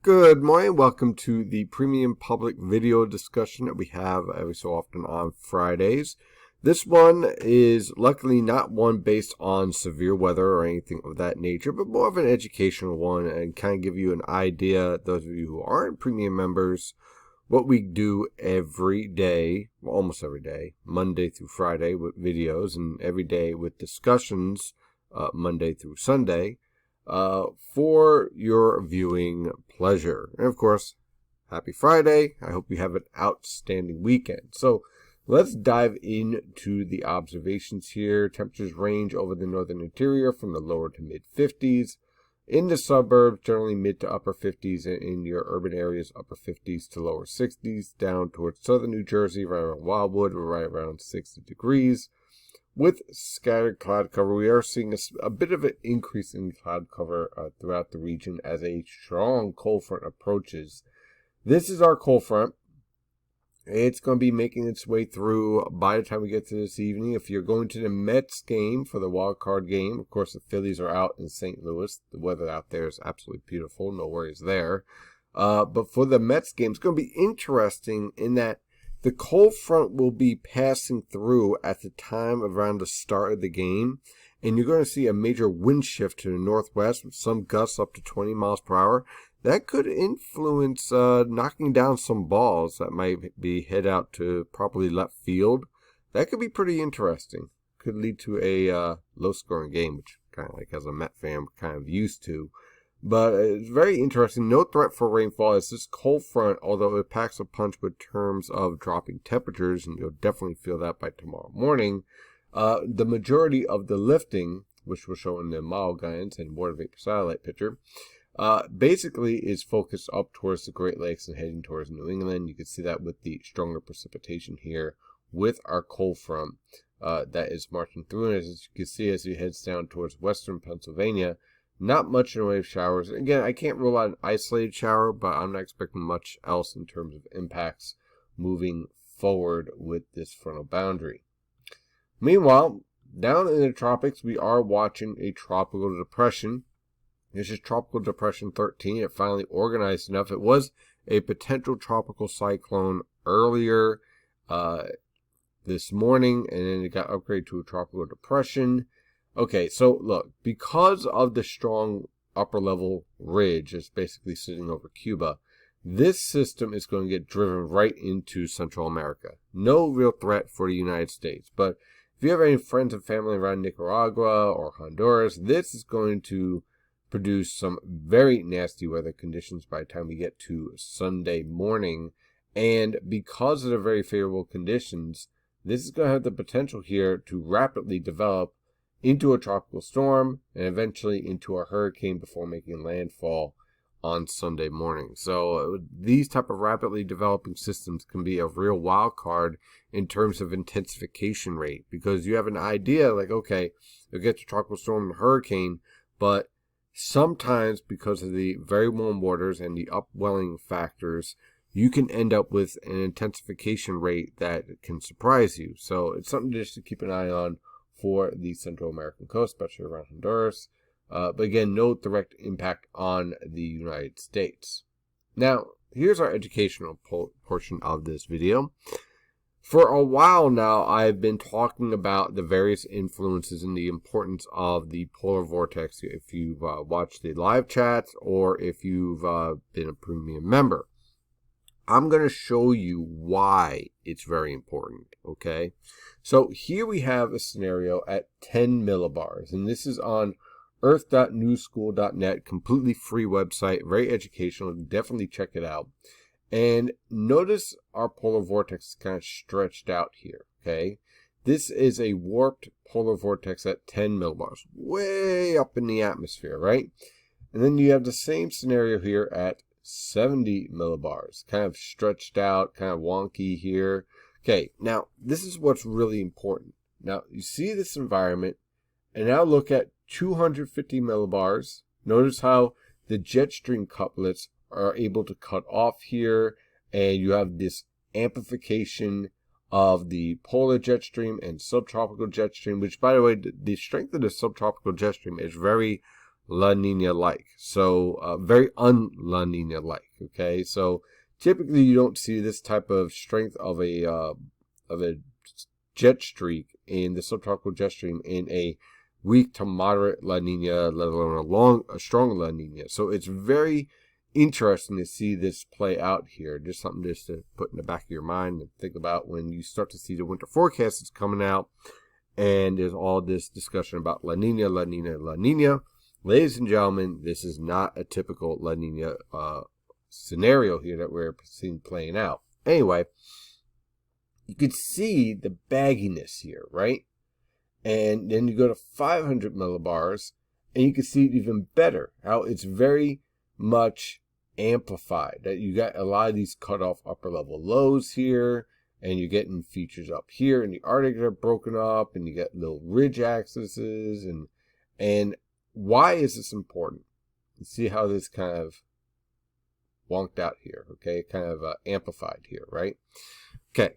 Good morning. Welcome to the premium public video discussion that we have every so often on Fridays. This one is luckily not one based on severe weather or anything of that nature, but more of an educational one and kind of give you an idea, those of you who aren't premium members, what we do every day, well, almost every day, Monday through Friday with videos, and every day with discussions, Monday through Sunday. For your viewing pleasure. And of course, happy Friday. I hope you have an outstanding weekend. So let's dive into the observations here. Temperatures range over the northern interior from the lower to mid 50s. In the suburbs, generally mid to upper 50s. And in your urban areas, upper 50s to lower 60s. Down towards southern New Jersey, right around Wildwood, we're right around 60 degrees. With scattered cloud cover, we are seeing a bit of an increase in cloud cover throughout the region as a strong cold front approaches. This is our cold front. It's going to be making its way through by the time we get to this evening. If you're going to the Mets game for the wild card game, of course the Phillies are out in St. Louis. The weather out there is absolutely beautiful. No worries there. But for the Mets game, it's going to be interesting in that the cold front will be passing through at the time around the start of the game, and you're going to see a major wind shift to the northwest with some gusts up to 20 miles per hour. That could influence knocking down some balls that might be hit out to probably left field. That could be pretty interesting. Could lead to a low-scoring game, which kind of like as a Met fan, we're kind of used to. But it's very interesting. No threat for rainfall as this cold front, although it packs a punch in terms of dropping temperatures, and you'll definitely feel that by tomorrow morning. The majority of the lifting, which we'll show in the model guidance and water vapor satellite picture, basically is focused up towards the Great Lakes and heading towards New England. You can see that with the stronger precipitation here with our cold front that is marching through. And as you can see, as it heads down towards western Pennsylvania, not much in the way of showers. Again, I can't rule out an isolated shower, but I'm not expecting much else in terms of impacts moving forward with this frontal boundary. Meanwhile, down in the tropics, we are watching a tropical depression. This is Tropical Depression 13. It finally organized enough. It was a potential tropical cyclone earlier this morning, and then it got upgraded to a tropical depression. Okay, so look, because of the strong upper level ridge that's basically sitting over Cuba, this system is going to get driven right into Central America. No real threat for the United States. But if you have any friends and family around Nicaragua or Honduras, this is going to produce some very nasty weather conditions by the time we get to Sunday morning. And because of the very favorable conditions, this is going to have the potential here to rapidly develop into a tropical storm, and eventually into a hurricane before making landfall on Sunday morning. So these type of rapidly developing systems can be a real wild card in terms of intensification rate, because you have an idea like, okay, you'll get to tropical storm and hurricane, but sometimes because of the very warm waters and the upwelling factors, you can end up with an intensification rate that can surprise you. So it's something just to keep an eye on for the Central American coast, especially around Honduras. But again, no direct impact on the United States. Now, here's our educational portion of this video. For a while now, I've been talking about the various influences and the importance of the polar vortex if you've watched the live chats or if you've been a premium member. I'm going to show you why it's very important, okay? So here we have a scenario at 10 millibars, and this is on earth.newschool.net, completely free website, very educational. Definitely check it out. And notice our polar vortex is kind of stretched out here, okay? This is a warped polar vortex at 10 millibars, way up in the atmosphere, right? And then you have the same scenario here at 70 millibars, kind of stretched out, kind of wonky here. Okay, now this is what's really important. Now you see this environment, and now look at 250 millibars. Notice how the jet stream couplets are able to cut off here, and you have this amplification of the polar jet stream and subtropical jet stream, which, by the way, the strength of the subtropical jet stream is very La Nina-like. So very un-La Nina-like. Okay, so typically you don't see this type of strength of a jet streak in the subtropical jet stream in a weak to moderate La Nina, let alone a strong La Nina. So it's very interesting to see this play out here. Just something just to put in the back of your mind and think about when you start to see the winter forecast that's coming out, and there's all this discussion about La Nina, La Nina, La Nina. Ladies and gentlemen, this is not a typical La Nina scenario here that we're seeing playing out. Anyway, you could see the bagginess here, right? And then you go to 500 millibars, and you can see it even better, how it's very much amplified. That you got a lot of these cut off upper level lows here, and you're getting features up here in the Arctic that are broken up, and you get little ridge axes, and why is this important? You see how this kind of wonked out here, okay? Kind of amplified here, right? Okay.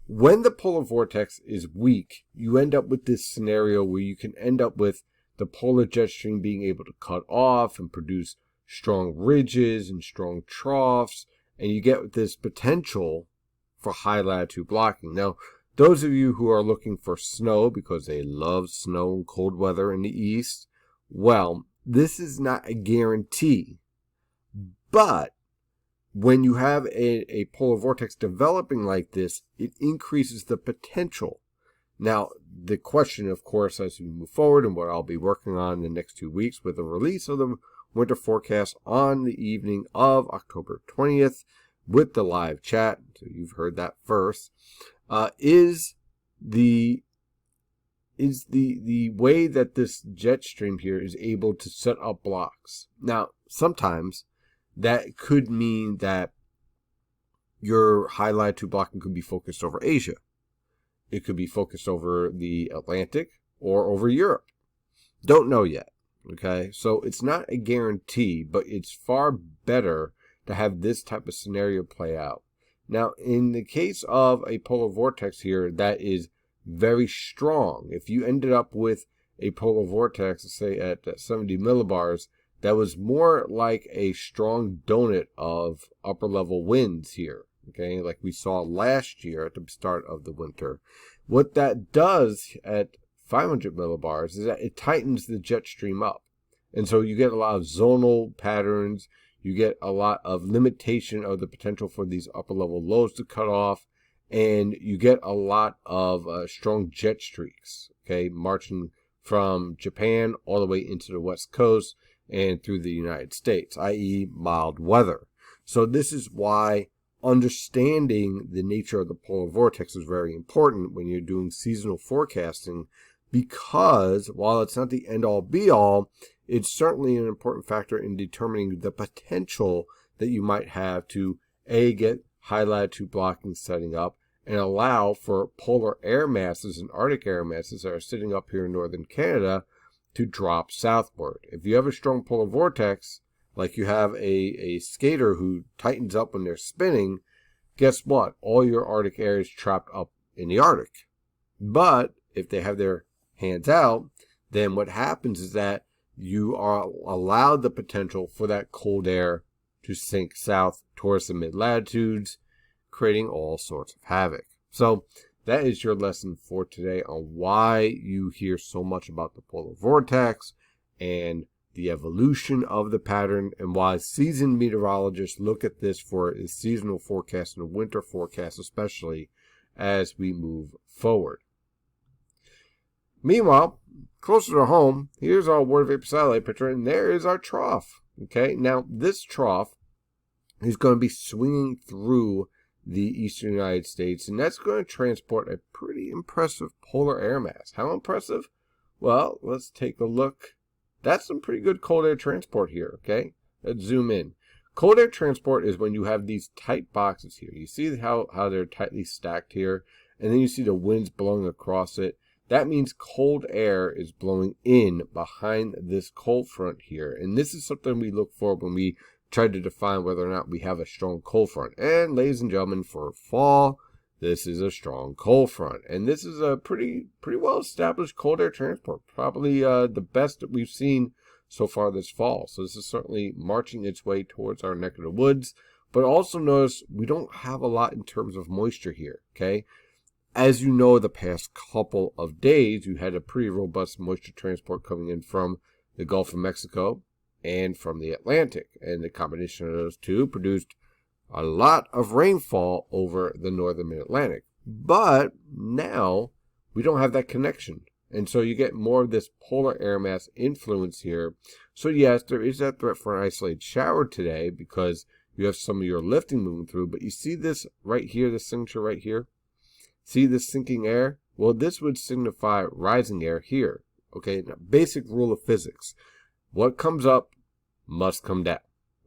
When the polar vortex is weak, you end up with this scenario where you can end up with the polar jet stream being able to cut off and produce strong ridges and strong troughs, and you get this potential for high latitude blocking. Now, those of you who are looking for snow because they love snow and cold weather in the east, well, this is not a guarantee, but when you have a polar vortex developing like this, it increases the potential. Now, the question, of course, as we move forward and what I'll be working on in the next 2 weeks with the release of the winter forecast on the evening of October 20th with the live chat, so you've heard that first, is the way that this jet stream here is able to set up blocks. Now, sometimes that could mean that your high latitude blocking could be focused over Asia. It could be focused over the Atlantic or over Europe. Don't know yet. Okay, so it's not a guarantee, but it's far better to have this type of scenario play out. Now, in the case of a polar vortex here that is very strong, if you ended up with a polar vortex, say at 70 millibars, that was more like a strong donut of upper level winds here, okay, like we saw last year at the start of the winter. What that does at 500 millibars is that it tightens the jet stream up. And so you get a lot of zonal patterns. You get a lot of limitation of the potential for these upper level lows to cut off. And you get a lot of strong jet streaks, okay, marching from Japan all the way into the West Coast and through the United States, i.e. mild weather. So this is why understanding the nature of the polar vortex is very important when you're doing seasonal forecasting, because while it's not the end-all be-all, it's certainly an important factor in determining the potential that you might have to, A, get high latitude blocking setting up and allow for polar air masses and Arctic air masses that are sitting up here in northern Canada to drop southward. If you have a strong polar vortex, like you have a skater who tightens up when they're spinning, guess what? All your Arctic air is trapped up in the Arctic. But if they have their hands out, then what happens is that you are allowed the potential for that cold air to sink south towards the mid-latitudes, creating all sorts of havoc. So that is your lesson for today on why you hear so much about the polar vortex and the evolution of the pattern, and why seasoned meteorologists look at this for a seasonal forecast and a winter forecast, especially as we move forward. Meanwhile, closer to home, here's our water vapor satellite picture, and there is our trough. Okay, now this trough is going to be swinging through the eastern United States, and that's going to transport a pretty impressive polar air mass. How impressive? Well, let's take a look. That's some pretty good cold air transport here, okay? Let's zoom in. Cold air transport is when you have these tight boxes here. You see how they're tightly stacked here, and then you see the winds blowing across it. That means cold air is blowing in behind this cold front here, and this is something we look for when we try to define whether or not we have a strong cold front. And ladies and gentlemen, for fall, this is a strong cold front, and this is a pretty well established cold air transport, probably the best that we've seen so far this fall. So this is certainly marching its way towards our neck of the woods. But also notice we don't have a lot in terms of moisture here, okay? As you know, the past couple of days, you had a pretty robust moisture transport coming in from the Gulf of Mexico and from the Atlantic. And the combination of those two produced a lot of rainfall over the northern mid-Atlantic. But now we don't have that connection. And so you get more of this polar air mass influence here. So yes, there is that threat for an isolated shower today because you have some of your lifting moving through. But you see this right here, this signature right here? See this sinking air? Well, this would signify rising air here. Okay, now, basic rule of physics. What comes up must come down.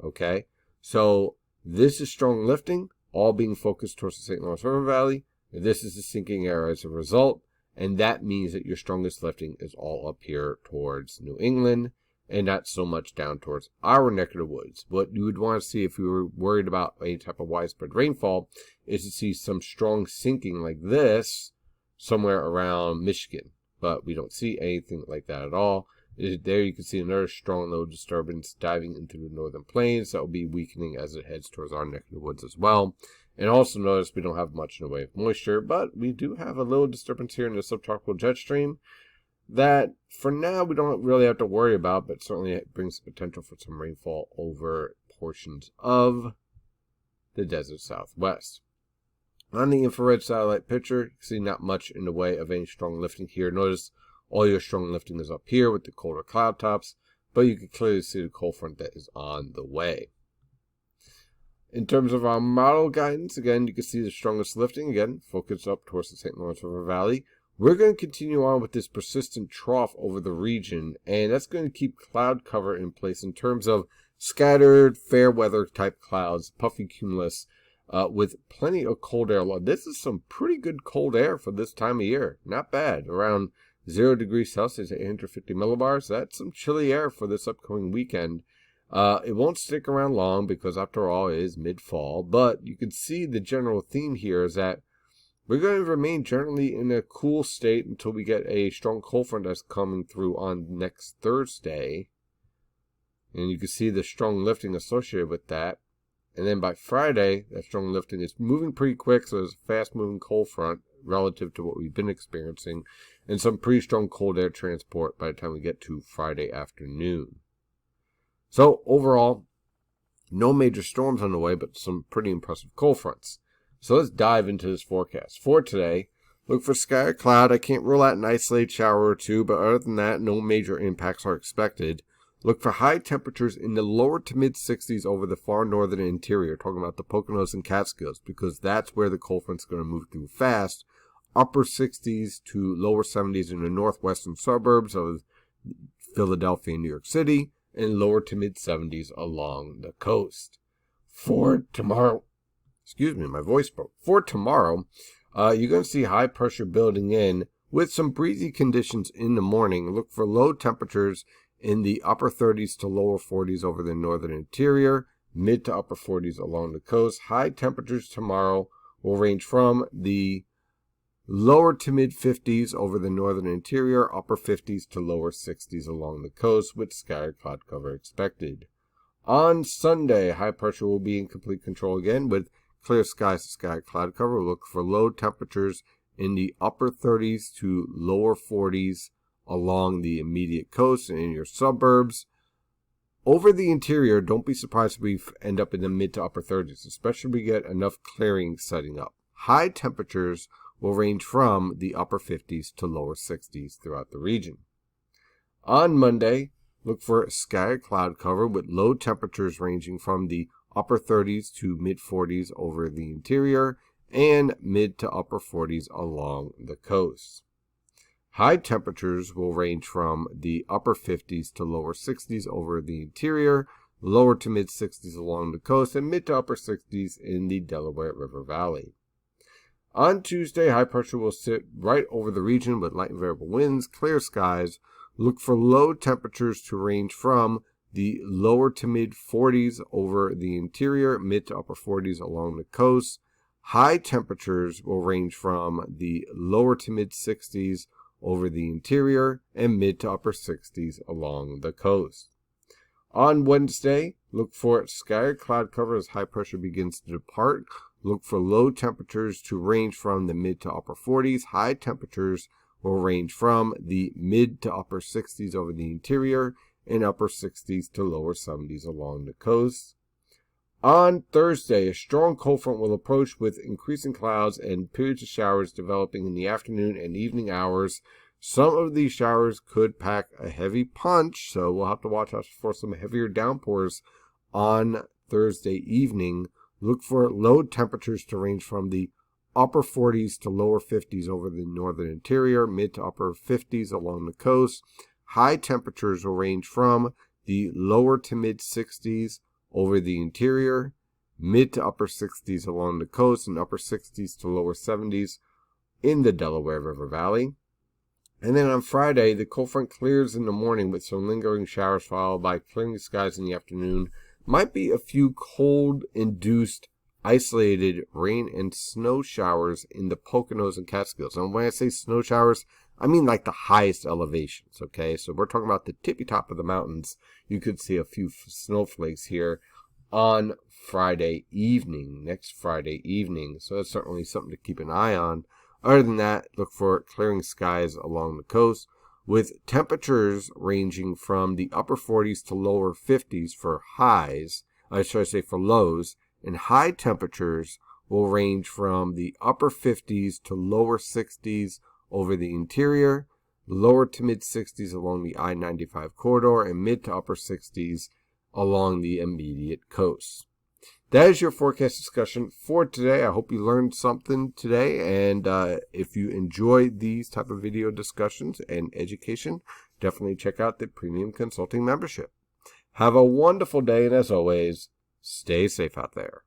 Okay, so this is strong lifting, all being focused towards the St. Lawrence River Valley. This is the sinking air as a result, and that means that your strongest lifting is all up here towards New England and not so much down towards our neck of the woods. What you would want to see if you were worried about any type of widespread rainfall is to see some strong sinking like this somewhere around Michigan. But we don't see anything like that at all. There you can see another strong low disturbance diving into the northern plains that will be weakening as it heads towards our neck of the woods as well. And also notice we don't have much in the way of moisture, but we do have a little disturbance here in the subtropical jet stream that for now we don't really have to worry about, but certainly it brings the potential for some rainfall over portions of the desert southwest. On the infrared satellite picture, you can see not much in the way of any strong lifting here. Notice all your strong lifting is up here with the colder cloud tops, but you can clearly see the cold front that is on the way. In terms of our model guidance, again, you can see the strongest lifting, again, focused up towards the St. Lawrence River Valley. We're going to continue on with this persistent trough over the region, and that's going to keep cloud cover in place in terms of scattered, fair weather type clouds, puffy cumulus, with plenty of cold air. This is some pretty good cold air for this time of year. Not bad. Around 0 degrees Celsius, 850 millibars. That's some chilly air for this upcoming weekend. It won't stick around long because, after all, it is mid-fall. But you can see the general theme here is that we're going to remain generally in a cool state until we get a strong cold front that's coming through on next Thursday. And you can see the strong lifting associated with that. And then by Friday, that strong lifting is moving pretty quick, so there's a fast-moving cold front relative to what we've been experiencing, and some pretty strong cold air transport by the time we get to Friday afternoon. So overall, no major storms on the way, but some pretty impressive cold fronts. So let's dive into this forecast. For today, look for scattered cloud. I can't rule out an isolated shower or two, but other than that, no major impacts are expected. Look for high temperatures in the lower to mid 60s over the far northern interior, talking about the Poconos and Catskills, because that's where the cold front's going to move through fast. Upper 60s to lower 70s in the northwestern suburbs of Philadelphia and New York City, and lower to mid 70s along the coast. For tomorrow, excuse me, my voice broke. For tomorrow, you're going to see high pressure building in with some breezy conditions in the morning. Look for low temperatures in the upper 30s to lower 40s over the northern interior, mid to upper 40s along the coast. High temperatures tomorrow will range from the lower to mid 50s over the northern interior, upper 50s to lower 60s along the coast, with scattered cloud cover expected. On Sunday, high pressure will be in complete control again with clear skies to scattered cloud cover. Look for low temperatures in the upper 30s to lower 40s along the immediate coast and in your suburbs. Over the interior, don't be surprised if we end up in the mid to upper 30s, especially if we get enough clearing setting up. High temperatures will range from the upper 50s to lower 60s throughout the region. On Monday, look for scattered cloud cover with low temperatures ranging from the upper 30s to mid 40s over the interior and mid to upper 40s along the coast. High temperatures will range from the upper 50s to lower 60s over the interior, lower to mid 60s along the coast, and mid to upper 60s in the Delaware River Valley. On Tuesday, high pressure will sit right over the region with light and variable winds, clear skies. Look for low temperatures to range from the lower to mid 40s over the interior, mid to upper 40s along the coast. High temperatures will range from the lower to mid 60s over the interior and mid to upper 60s along the coast. On Wednesday, look for scattered cloud cover as high pressure begins to depart. Look for low temperatures to range from the mid to upper 40s. High temperatures will range from the mid to upper 60s over the interior and upper 60s to lower 70s along the coast. On Thursday, a strong cold front will approach with increasing clouds and periods of showers developing in the afternoon and evening hours. Some of these showers could pack a heavy punch, so we'll have to watch out for some heavier downpours on Thursday evening. Look for low temperatures to range from the upper 40s to lower 50s over the northern interior, mid to upper 50s along the coast. High temperatures will range from the lower to mid 60s over the interior, mid to upper 60s along the coast, and upper 60s to lower 70s in the Delaware River Valley. And then on Friday, the cold front clears in the morning with some lingering showers followed by clearing skies in the afternoon. Might be a few cold-induced isolated rain and snow showers in the Poconos and Catskills. And when I say snow showers, I mean like the highest elevations, okay? So we're talking about the tippy top of the mountains. You could see a few snowflakes here on Friday evening, next Friday evening. So that's certainly something to keep an eye on. Other than that, look for clearing skies along the coast with temperatures ranging from the upper 40s to lower 50s for highs, for lows, and high temperatures will range from the upper 50s to lower 60s over the interior, lower to mid 60s along the I-95 corridor, and mid to upper 60s along the immediate coast. That is your forecast discussion for today. I hope you learned something today, and if you enjoy these type of video discussions and education, definitely check out the Premium Consulting membership. Have a wonderful day, and as always, stay safe out there.